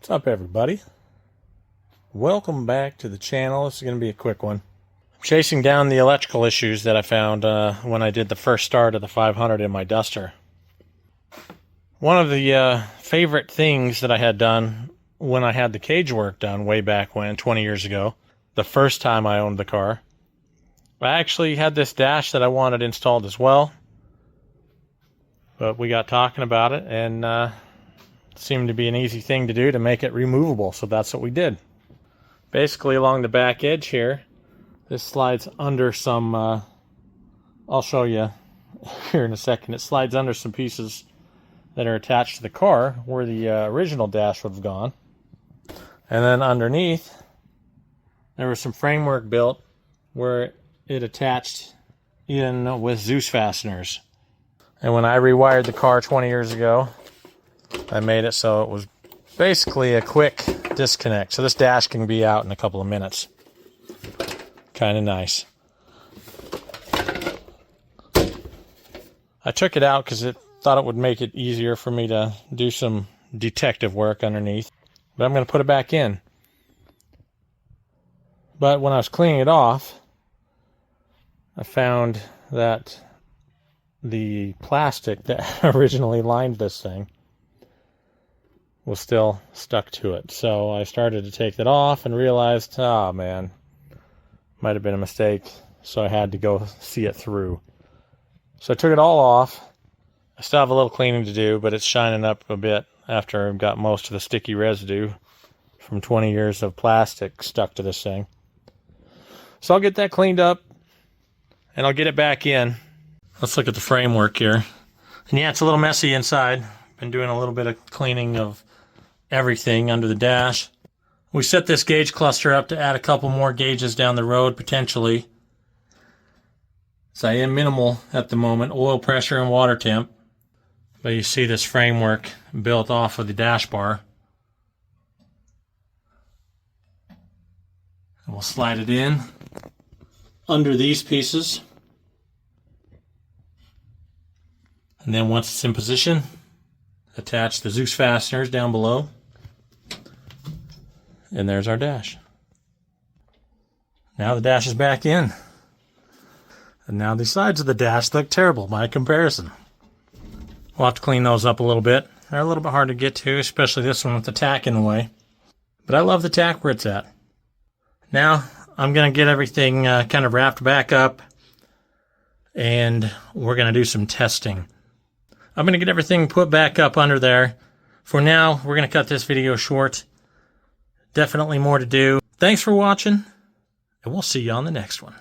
What's up, everybody? Welcome back to the channel. This is going to be a quick one. I'm chasing down the electrical issues that I found when I did the first start of the 500 in my Duster. One of the favorite things that I had done when I had the cage work done way back when, 20 years ago, the first time I owned the car, I actually had this dash that I wanted installed as well. But we got talking about it, and it seemed to be an easy thing to do to make it removable, so that's what we did. Basically, along the back edge here, this slides under some, I'll show you here in a second, it slides under some pieces that are attached to the car where the original dash would have gone. And then underneath, there was some framework built where it attached in with Zeus fasteners. And when I rewired the car 20 years ago, I made it so it was basically a quick disconnect. So this dash can be out in a couple of minutes. Kind of nice. I took it out because it thought it would make it easier for me to do some detective work underneath. But I'm going to put it back in. But when I was cleaning it off, I found that the plastic that originally lined this thing was still stuck to it. So I started to take that off and realized, oh man, might have been a mistake. So I had to go see it through. So I took it all off. I still have a little cleaning to do, but it's shining up a bit after I've got most of the sticky residue from 20 years of plastic stuck to this thing. So I'll get that cleaned up and I'll get it back in. Let's look at the framework here. And yeah, it's a little messy inside. Been doing a little bit of cleaning of everything under the dash. We set this gauge cluster up to add a couple more gauges down the road, potentially. So I am minimal at the moment, oil pressure and water temp. But you see this framework built off of the dash bar. And we'll slide it in under these pieces. And then once it's in position, attach the Zeus fasteners down below. And there's our dash. Now the dash is back in. And now the sides of the dash look terrible by comparison. We'll have to clean those up a little bit. They're a little bit hard to get to, especially this one with the tack in the way. But I love the tack where it's at. Now I'm going to get everything kind of wrapped back up. And we're going to do some testing. I'm going to get everything put back up under there. For now, we're going to cut this video short. Definitely more to do. Thanks for watching, and we'll see you on the next one.